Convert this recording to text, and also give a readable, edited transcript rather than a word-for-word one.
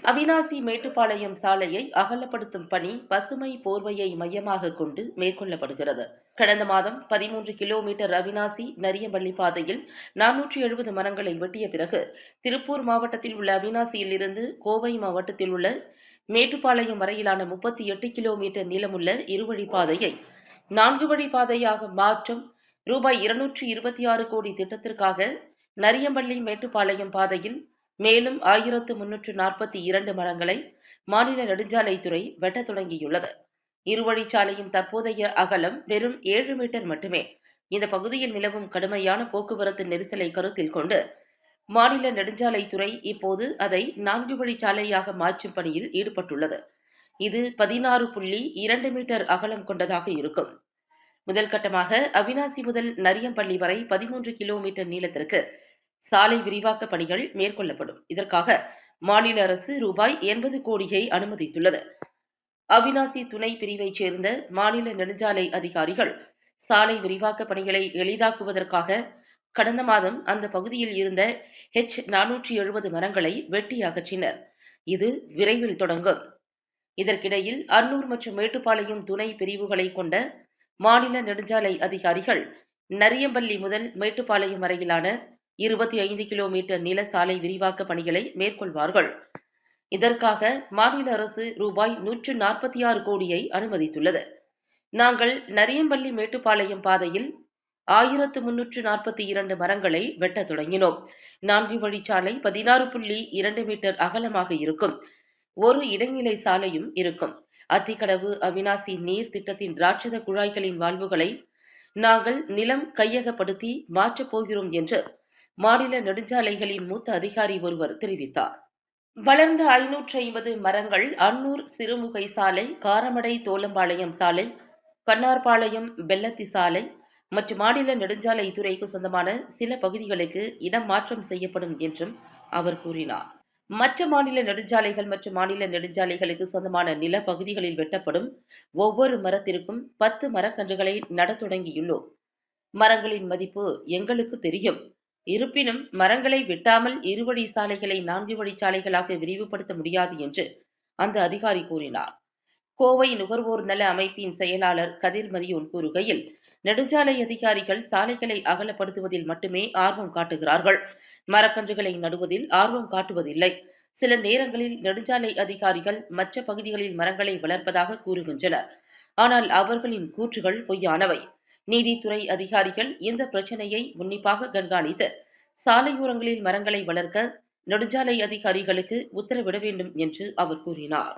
அவிநாசி மேட்டுப்பாளையம் சாலையை அகலப்படுத்தும் பணி பசுமை போர்வையை மையமாக கொண்டு மேற்கொள்ளப்படுகிறது. கடந்த மாதம் 13 கிலோமீட்டர் அவிநாசி நரியம்பள்ளி பாதையில் 470 மரங்களை வெட்டிய பிறகு திருப்பூர் மாவட்டத்தில் உள்ள அவிநாசியில் இருந்து கோவை மாவட்டத்தில் உள்ள மேட்டுப்பாளையம் வரையிலான 38 கிலோமீட்டர் நீளமுள்ள இருவழிப்பாதையை 4 வழிப்பாதையாக மாற்றும் ரூபாய் 226 கோடி திட்டத்திற்காக நரியம்பள்ளி மேட்டுப்பாளையம் பாதையில் மேலும் 1342 மரங்களை மாநில நெடுஞ்சாலைத்துறை வெட்டத் தொடங்கியுள்ளது. இருவழிச்சாலையின் தற்போதைய அகலம் வெறும் 7 மீட்டர் மட்டுமே. இந்த பகுதியில் நிலவும் கடுமையான போக்குவரத்து நெரிசலை கருத்தில் கொண்டு மாநில நெடுஞ்சாலைத்துறை இப்போது அதை 4 வழிச்சாலையாக மாற்றும் பணியில் ஈடுபட்டுள்ளது. இது 16.2 மீட்டர் அகலம் கொண்டதாக இருக்கும். முதல் கட்டமாக அவிநாசி முதல் நரியம்பள்ளி வரை 13 கிலோமீட்டர் நீளத்திற்கு சாலை விரிவாக்க பணிகள் மேற்கொள்ளப்படும். இதற்காக மாநில அரசு ரூபாய் 80 கோடியை அனுமதித்துள்ளது. அவிநாசி துணை பிரிவைச் சேர்ந்த மாநில நெடுஞ்சாலை அதிகாரிகள் சாலை விரிவாக்க பணிகளை எளிதாக்குவதற்காக கடந்த மாதம் அந்த பகுதியில் இருந்த H470 மரங்களை வெட்டி அகற்றினர். இது விரைவில் தொடங்கும். இதற்கிடையில் அன்னூர் மற்றும் மேட்டுப்பாளையம் துணை பிரிவுகளை கொண்ட மாநில நெடுஞ்சாலை அதிகாரிகள் நரியம்பள்ளி முதல் மேட்டுப்பாளையம் வரையிலான 25 கிலோமீட்டர் நில சாலை விரிவாக்க பணிகளை மேற்கொள்வார்கள். இதற்காக மாநில அரசு ரூபாய் 146 கோடியை அனுமதித்துள்ளது. நாங்கள் நரியம்பள்ளி மேட்டுப்பாளையம் பாதையில் 1342 மரங்களை வெட்டத் தொடங்கினோம். 4 வழிச்சாலை 16.2 மீட்டர் அகலமாக இருக்கும். ஒரு இடைநிலை சாலையும் இருக்கும். அத்திக்கடவு அவிநாசி நீர் திட்டத்தின் ராட்சத குழாய்களின் வால்வுகளை நாங்கள் நிலம் கையகப்படுத்தி மாற்றப் போகிறோம் என்று மாநில நெடுஞ்சாலைகளின் மூத்த அதிகாரி ஒருவர் தெரிவித்தார். வளர்ந்த 550 மரங்கள் அன்னூர் சிறுமுகை சாலை, காரமடை தோலம்பாளையம் சாலை, கண்ணார்பாளையம் வெள்ளத்தி சாலை மற்றும் மாநில நெடுஞ்சாலைத்துறைக்கு சொந்தமான சில பகுதிகளுக்கு இடம் மாற்றம் செய்யப்படும் என்றும் அவர் கூறினார். மற்ற மாநில நெடுஞ்சாலைகள் மற்றும் மாநில நெடுஞ்சாலைகளுக்கு சொந்தமான நில பகுதிகளில் வெட்டப்படும் ஒவ்வொரு மரத்திற்கும் 10 மரக்கன்றுகளை நடத் தொடங்கியுள்ளோம். மரங்களின் மதிப்பு எங்களுக்கு தெரியும். இருப்பினும் மரங்களை வெட்டாமல் இருவழி சாலைகளை 4 வழிச்சாலைகளாக விரிவுபடுத்த முடியாது என்று அந்த அதிகாரி கூறினார். கோவை நுகர்வோர் நல அமைப்பின் செயலாளர் கதிர் மரியோன் கூறுகையில், நெடுஞ்சாலை அதிகாரிகள் சாலைகளை அகலப்படுத்துவதில் மட்டுமே ஆர்வம் காட்டுகிறார்கள். மரக்கன்றுகளை நடுவதில் ஆர்வம் காட்டுவதில்லை. சில நேரங்களில் நெடுஞ்சாலை அதிகாரிகள் மற்ற பகுதிகளில் மரங்களை வளர்ப்பதாக கூறுகின்றனர். ஆனால் அவர்களின் கூற்றுகள் பொய்யானவை. நீதித்துறை அதிகாரிகள் இந்த பிரச்சினையை உன்னிப்பாக கண்காணித்து சாலையோரங்களில் மரங்களை வளர்க்க நெடுஞ்சாலை அதிகாரிகளுக்கு உத்தரவிட வேண்டும் என்று அவர் கூறினார்.